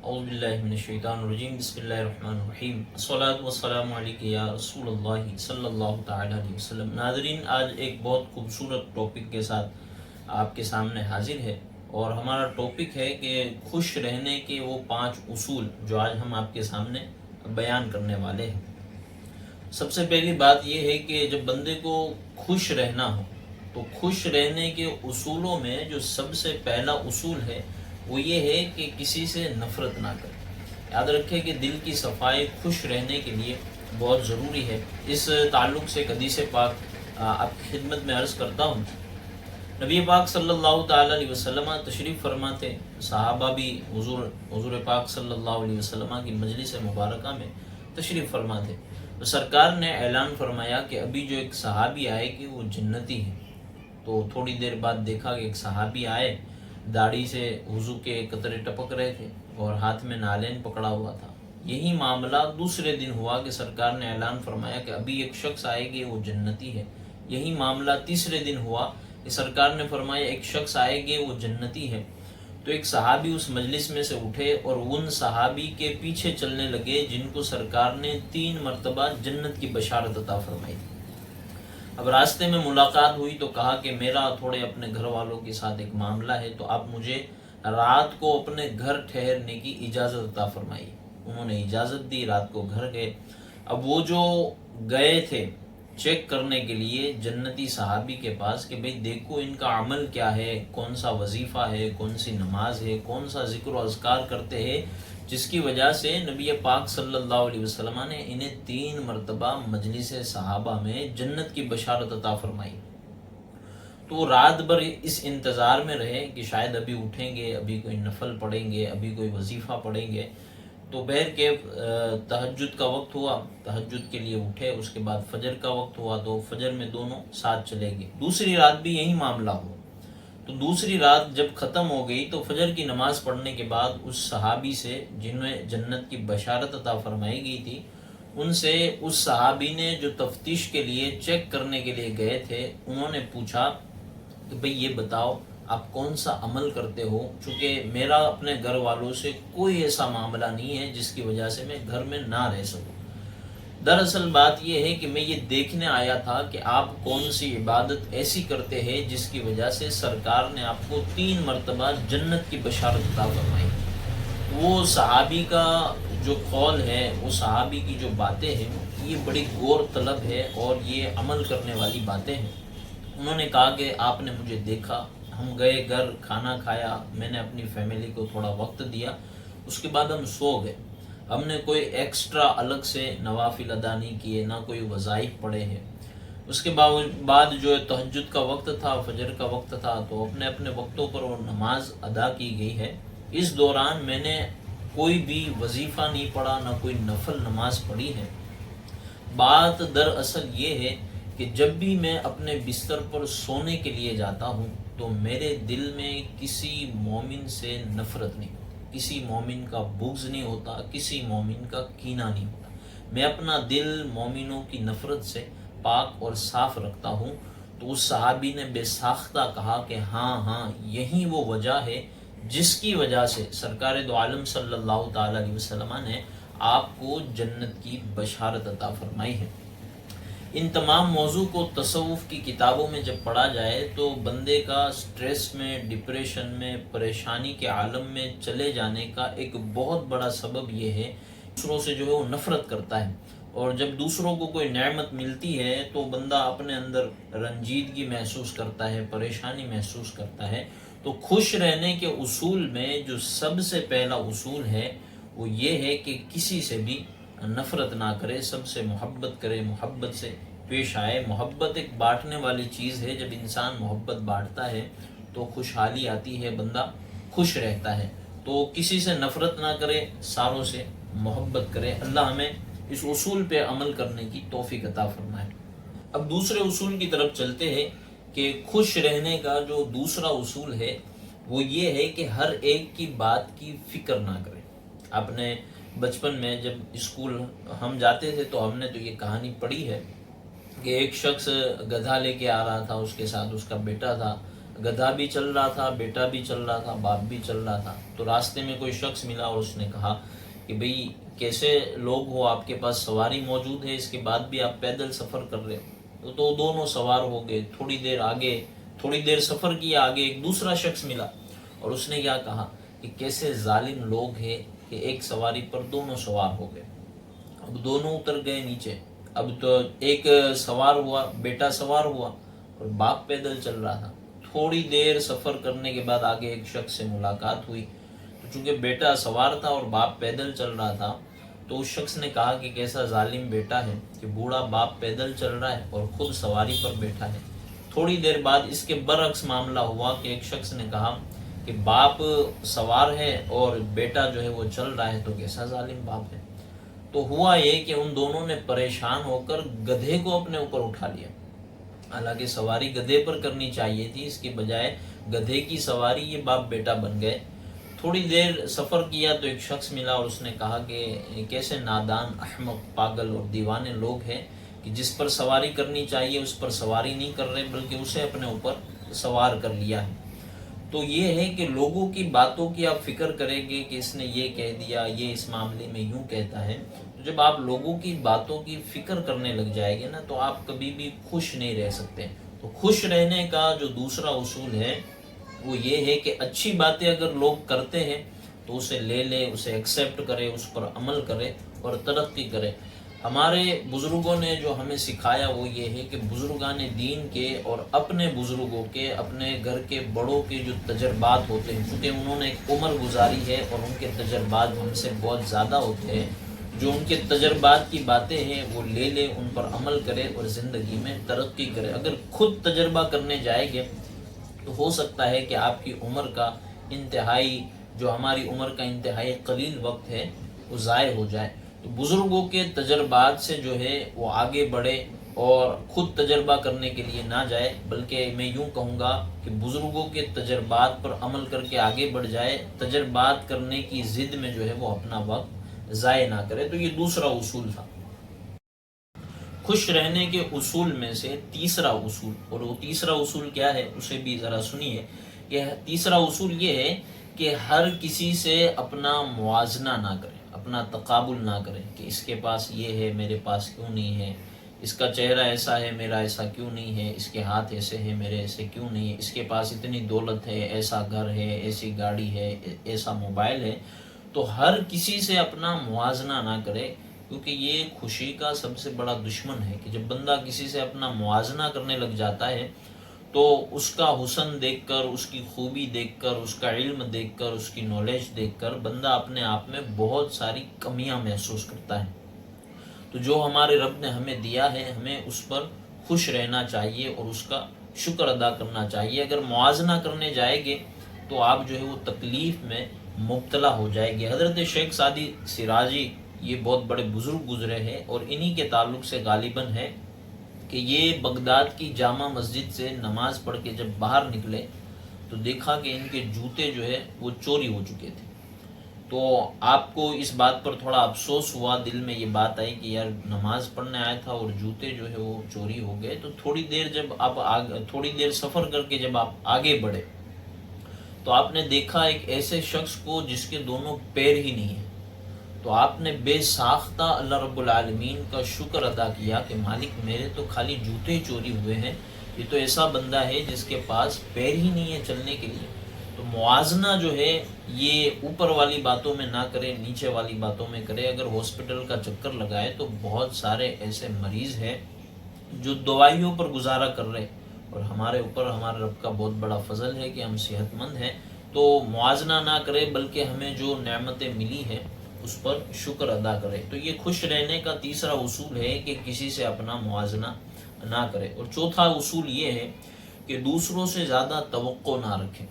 اعوذ باللہ من الشیطان الرجیم بسم اللہ الرحمن الرحیم الصلاۃ والسلام علیک یا رسول اللہ صلی اللہ تعالی علیہ وسلم۔ ناظرین، آج ایک بہت خوبصورت ٹاپک کے ساتھ آپ کے سامنے حاضر ہے، اور ہمارا ٹاپک ہے کہ خوش رہنے کے وہ 5 اصول جو آج ہم آپ کے سامنے بیان کرنے والے ہیں۔ سب سے پہلی بات یہ ہے کہ جب بندے کو خوش رہنا ہو تو خوش رہنے کے اصولوں میں جو سب سے پہلا اصول ہے وہ یہ ہے کہ کسی سے نفرت نہ کرے۔ یاد رکھے کہ دل کی صفائی خوش رہنے کے لیے بہت ضروری ہے۔ اس تعلق سے ایک حدیث پاک آپ کی خدمت میں عرض کرتا ہوں۔ نبی پاک صلی اللہ تعالی علیہ وسلم تشریف فرما تھے، صحابہ بھی حضور پاک صلی اللہ علیہ وسلم کی مجلس مبارکہ میں تشریف فرما تھے، تو سرکار نے اعلان فرمایا کہ ابھی جو ایک صحابی آئے کہ وہ جنتی ہے۔ تو تھوڑی دیر بعد دیکھا کہ ایک صحابی آئے، داڑھی سے وضو کے قطرے ٹپک رہے تھے اور ہاتھ میں نالین پکڑا ہوا تھا۔ یہی معاملہ دوسرے دن ہوا کہ سرکار نے اعلان فرمایا کہ ابھی ایک شخص آئے گی وہ جنتی ہے۔ یہی معاملہ تیسرے دن ہوا کہ سرکار نے فرمایا ایک شخص آئے گی وہ جنتی ہے۔ تو ایک صحابی اس مجلس میں سے اٹھے اور ان صحابی کے پیچھے چلنے لگے جن کو سرکار نے 3 مرتبہ جنت کی بشارت عطا فرمائی تھی۔ اب راستے میں ملاقات ہوئی تو کہا کہ میرا تھوڑے اپنے گھر والوں کے ساتھ ایک معاملہ ہے، تو آپ مجھے رات کو اپنے گھر ٹھہرنے کی اجازت عطا فرمائی۔ انہوں نے اجازت دی، رات کو گھر گئے۔ اب وہ جو گئے تھے چیک کرنے کے لیے جنتی صحابی کے پاس کہ بھئی دیکھو ان کا عمل کیا ہے، کون سا وظیفہ ہے، کون سی نماز ہے، کون سا ذکر و اذکار کرتے ہیں، جس کی وجہ سے نبی پاک صلی اللہ علیہ وسلم نے انہیں 3 مرتبہ مجلس صحابہ میں جنت کی بشارت عطا فرمائی۔ تو رات بھر اس انتظار میں رہے کہ شاید ابھی اٹھیں گے، ابھی کوئی نفل پڑھیں گے، ابھی کوئی وظیفہ پڑھیں گے۔ تو بہرکیف تہجد کا وقت ہوا، تہجد کے لیے اٹھے، اس کے بعد فجر کا وقت ہوا تو فجر میں دونوں ساتھ چلے گئے۔ دوسری رات بھی یہی معاملہ ہوا۔ تو دوسری رات جب ختم ہو گئی تو فجر کی نماز پڑھنے کے بعد اس صحابی سے جنہیں جنت کی بشارت عطا فرمائی گئی تھی، ان سے اس صحابی نے جو تفتیش کے لیے چیک کرنے کے لیے گئے تھے، انہوں نے پوچھا کہ بھئی یہ بتاؤ آپ کون سا عمل کرتے ہو، چونکہ میرا اپنے گھر والوں سے کوئی ایسا معاملہ نہیں ہے جس کی وجہ سے میں گھر میں نہ رہ سکوں۔ دراصل بات یہ ہے کہ میں یہ دیکھنے آیا تھا کہ آپ کون سی عبادت ایسی کرتے ہیں جس کی وجہ سے سرکار نے آپ کو 3 مرتبہ جنت کی بشارت عطا فرمائی۔ وہ صحابی کا جو قول ہے، وہ صحابی کی جو باتیں ہیں، یہ بڑی غور طلب ہے اور یہ عمل کرنے والی باتیں ہیں۔ انہوں نے کہا کہ آپ نے مجھے دیکھا، ہم گئے گھر، کھانا کھایا، میں نے اپنی فیملی کو تھوڑا وقت دیا، اس کے بعد ہم سو گئے۔ ہم نے کوئی ایکسٹرا الگ سے نوافل ادا نہیں کیے، نہ کوئی وظائف پڑھے ہیں۔ اس کے بعد جو تہجد کا وقت تھا، فجر کا وقت تھا، تو اپنے اپنے وقتوں پر وہ نماز ادا کی گئی ہے۔ اس دوران میں نے کوئی بھی وظیفہ نہیں پڑھا، نہ کوئی نفل نماز پڑھی ہے۔ بات دراصل یہ ہے کہ جب بھی میں اپنے بستر پر سونے کے لیے جاتا ہوں تو میرے دل میں کسی مومن سے نفرت نہیں ہوتی، کسی مومن کا بغض نہیں ہوتا، کسی مومن کا کینہ نہیں ہوتا۔ میں اپنا دل مومنوں کی نفرت سے پاک اور صاف رکھتا ہوں۔ تو اس صحابی نے بے ساختہ کہا کہ ہاں یہی وہ وجہ ہے جس کی وجہ سے سرکار دو عالم صلی اللہ تعالی علیہ وسلم نے آپ کو جنت کی بشارت عطا فرمائی ہے۔ ان تمام موضوع کو تصوف کی کتابوں میں جب پڑھا جائے تو بندے کا سٹریس میں، ڈپریشن میں، پریشانی کے عالم میں چلے جانے کا ایک بہت بڑا سبب یہ ہے دوسروں سے جو ہے وہ نفرت کرتا ہے، اور جب دوسروں کو کوئی نعمت ملتی ہے تو بندہ اپنے اندر رنجیدگی محسوس کرتا ہے، پریشانی محسوس کرتا ہے۔ تو خوش رہنے کے اصول میں جو سب سے پہلا اصول ہے وہ یہ ہے کہ کسی سے بھی نفرت نہ کرے، سب سے محبت کرے، محبت سے پیش آئے۔ محبت ایک بانٹنے والی چیز ہے، جب انسان محبت بانٹتا ہے تو خوشحالی آتی ہے، بندہ خوش رہتا ہے۔ تو کسی سے نفرت نہ کرے، ساروں سے محبت کرے۔ اللہ ہمیں اس اصول پہ عمل کرنے کی توفیق عطا فرمائے۔ اب دوسرے اصول کی طرف چلتے ہیں کہ خوش رہنے کا جو دوسرا اصول ہے وہ یہ ہے کہ ہر ایک کی بات کی فکر نہ کرے۔ آپ نے بچپن میں جب اسکول ہم جاتے تھے تو ہم نے تو یہ کہانی پڑھی ہے کہ ایک شخص گدھا لے کے آ رہا تھا، اس کے ساتھ اس کا بیٹا تھا۔ گدھا بھی چل رہا تھا، بیٹا بھی چل رہا تھا، باپ بھی چل رہا تھا. تو راستے میں کوئی شخص ملا اور اس نے کہا کہ بھئی کیسے لوگ ہو، آپ کے پاس سواری موجود ہے، اس کے بعد بھی آپ پیدل سفر کر رہے ہو. تو دونوں سوار ہو گئے. تھوڑی دیر سفر کیا، آگے ایک دوسرا شخص ملا اور اس نے کیا کہا کہ کیسے ظالم لوگ ہیں کہ ایک سواری پر دونوں سوار ہو گئے. اب دونوں اتر گئے نیچے. اب تو ایک سوار ہوا، بیٹا سوار ہوا اور باپ پیدل چل رہا تھا. تھوڑی دیر سفر کرنے کے بعد آگے ایک شخص سے ملاقات ہوئی. تو چونکہ بیٹا سوار تھا اور باپ پیدل چل رہا تھا تو اس شخص نے کہا کہ کیسا ظالم بیٹا ہے کہ بوڑھا باپ پیدل چل رہا ہے اور خود سواری پر بیٹھا ہے. تھوڑی دیر بعد اس کے برعکس معاملہ ہوا کہ ایک شخص نے کہا کہ باپ سوار ہے اور بیٹا جو ہے وہ چل رہا ہے، تو کیسا ظالم باپ ہے. تو ہوا یہ کہ ان دونوں نے پریشان ہو کر گدھے کو اپنے اوپر اٹھا لیا. حالانکہ سواری گدھے پر کرنی چاہیے تھی، اس کے بجائے گدھے کی سواری یہ باپ بیٹا بن گئے. تھوڑی دیر سفر کیا تو ایک شخص ملا اور اس نے کہا کہ کیسے نادان، احمق، پاگل اور دیوانے لوگ ہیں کہ جس پر سواری کرنی چاہیے اس پر سواری نہیں کر رہے بلکہ اسے اپنے اوپر سوار کر لیا ہے. تو یہ ہے کہ لوگوں کی باتوں کی آپ فکر کریں گے کہ اس نے یہ کہہ دیا، یہ اس معاملے میں یوں کہتا ہے. تو جب آپ لوگوں کی باتوں کی فکر کرنے لگ جائیں گے نا تو آپ کبھی بھی خوش نہیں رہ سکتے. تو خوش رہنے کا جو دوسرا اصول ہے وہ یہ ہے کہ اچھی باتیں اگر لوگ کرتے ہیں تو اسے لے لے، اسے ایکسیپٹ کرے، اس پر عمل کرے اور ترقی کرے. ہمارے بزرگوں نے جو ہمیں سکھایا وہ یہ ہے کہ بزرگان دین کے اور اپنے بزرگوں کے، اپنے گھر کے بڑوں کے جو تجربات ہوتے ہیں، چونکہ انہوں نے ایک عمر گزاری ہے اور ان کے تجربات ہم سے بہت زیادہ ہوتے ہیں، جو ان کے تجربات کی باتیں ہیں وہ لے لے، ان پر عمل کرے اور زندگی میں ترقی کرے. اگر خود تجربہ کرنے جائیں گے تو ہو سکتا ہے کہ آپ کی عمر کا انتہائی، جو ہماری عمر کا انتہائی قلیل وقت ہے وہ ضائع ہو جائے. تو بزرگوں کے تجربات سے جو ہے وہ آگے بڑھے اور خود تجربہ کرنے کے لیے نہ جائے، بلکہ میں یوں کہوں گا کہ بزرگوں کے تجربات پر عمل کر کے آگے بڑھ جائے. تجربات کرنے کی ضد میں جو ہے وہ اپنا وقت ضائع نہ کرے. تو یہ دوسرا اصول تھا. خوش رہنے کے اصول میں سے تیسرا اصول، اور وہ تیسرا اصول کیا ہے اسے بھی ذرا سنیے. کہ تیسرا اصول یہ ہے کہ ہر کسی سے اپنا موازنہ نہ کرے، اپنا تقابل نہ کرے کہ اس کے پاس یہ ہے میرے پاس کیوں نہیں ہے، اس کا چہرہ ایسا ہے میرا ایسا کیوں نہیں ہے، اس کے ہاتھ ایسے ہیں میرے ایسے کیوں نہیں ہے، اس کے پاس اتنی دولت ہے، ایسا گھر ہے، ایسی گاڑی ہے، ایسا موبائل ہے. تو ہر کسی سے اپنا موازنہ نہ کرے، کیونکہ یہ خوشی کا سب سے بڑا دشمن ہے کہ جب بندہ کسی سے اپنا موازنہ کرنے لگ جاتا ہے تو اس کا حسن دیکھ کر، اس کی خوبی دیکھ کر، اس کا علم دیکھ کر، اس کی نالج دیکھ کر بندہ اپنے آپ میں بہت ساری کمیاں محسوس کرتا ہے. تو جو ہمارے رب نے ہمیں دیا ہے ہمیں اس پر خوش رہنا چاہیے اور اس کا شکر ادا کرنا چاہیے. اگر موازنہ کرنے جائیں گے تو آپ جو ہے وہ تکلیف میں مبتلا ہو جائے گی. حضرت شیخ سعدی سراجی یہ بہت بڑے بزرگ گزرے ہیں اور انہی کے تعلق سے غالباً ہے کہ یہ بغداد کی جامع مسجد سے نماز پڑھ کے جب باہر نکلے تو دیکھا کہ ان کے جوتے جو ہے وہ چوری ہو چکے تھے. تو آپ کو اس بات پر تھوڑا افسوس ہوا، دل میں یہ بات آئی کہ یار نماز پڑھنے آیا تھا اور جوتے جو ہے وہ چوری ہو گئے. تو تھوڑی دیر سفر کر کے جب آپ آگے بڑھے تو آپ نے دیکھا ایک ایسے شخص کو جس کے دونوں پیر ہی نہیں ہیں. تو آپ نے بے ساختہ اللہ رب العالمین کا شکر ادا کیا کہ مالک میرے تو خالی جوتے چوری ہوئے ہیں، یہ تو ایسا بندہ ہے جس کے پاس پیر ہی نہیں ہے چلنے کے لیے. تو موازنہ جو ہے یہ اوپر والی باتوں میں نہ کرے، نیچے والی باتوں میں کرے. اگر ہاسپٹل کا چکر لگائے تو بہت سارے ایسے مریض ہیں جو دوائیوں پر گزارا کر رہے، اور ہمارے اوپر ہمارے رب کا بہت بڑا فضل ہے کہ ہم صحت مند ہیں. تو موازنہ نہ کرے بلکہ ہمیں جو نعمتیں ملی ہیں اس پر شکر ادا کرے. تو یہ خوش رہنے کا تیسرا اصول ہے کہ کسی سے اپنا موازنہ نہ کرے. اور چوتھا اصول یہ ہے کہ دوسروں سے زیادہ توقع نہ رکھیں.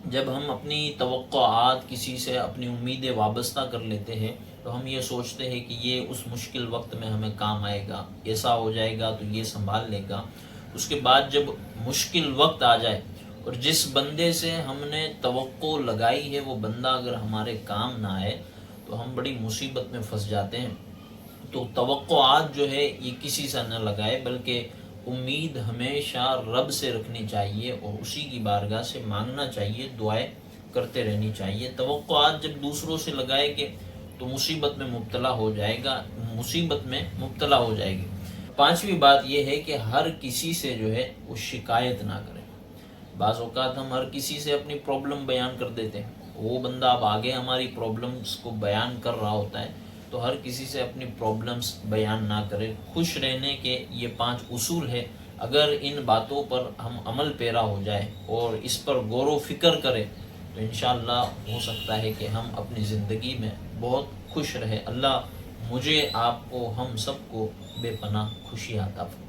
جب ہم اپنی توقعات کسی سے، اپنی امیدیں وابستہ کر لیتے ہیں تو ہم یہ سوچتے ہیں کہ یہ اس مشکل وقت میں ہمیں کام آئے گا، ایسا ہو جائے گا تو یہ سنبھال لے گا. اس کے بعد جب مشکل وقت آ جائے اور جس بندے سے ہم نے توقع لگائی ہے وہ بندہ اگر ہمارے کام نہ آئے تو ہم بڑی مصیبت میں پھنس جاتے ہیں. تو توقعات جو ہے یہ کسی سے نہ لگائے بلکہ امید ہمیشہ رب سے رکھنی چاہیے اور اسی کی بارگاہ سے مانگنا چاہیے، دعائیں کرتے رہنی چاہیے۔ توقعات جب دوسروں سے لگائے گے تو مصیبت میں مبتلا ہو جائے گا، مصیبت میں مبتلا ہو جائے گی۔ پانچویں بات یہ ہے کہ ہر کسی سے جو ہے وہ شکایت نہ کریں۔ بعض اوقات ہم ہر کسی سے اپنی پرابلم بیان کر دیتے ہیں، وہ بندہ اب آگے ہماری پرابلمس کو بیان کر رہا ہوتا ہے، تو ہر کسی سے اپنی پرابلمس بیان نہ کرے۔ خوش رہنے کے یہ 5 اصول ہے، اگر ان باتوں پر ہم عمل پیرا ہو جائے اور اس پر غور و فکر کریں تو انشاءاللہ ہو سکتا ہے کہ ہم اپنی زندگی میں بہت خوش رہے۔ اللہ مجھے، آپ کو، ہم سب کو بے پناہ خوشی عطا فرمائے۔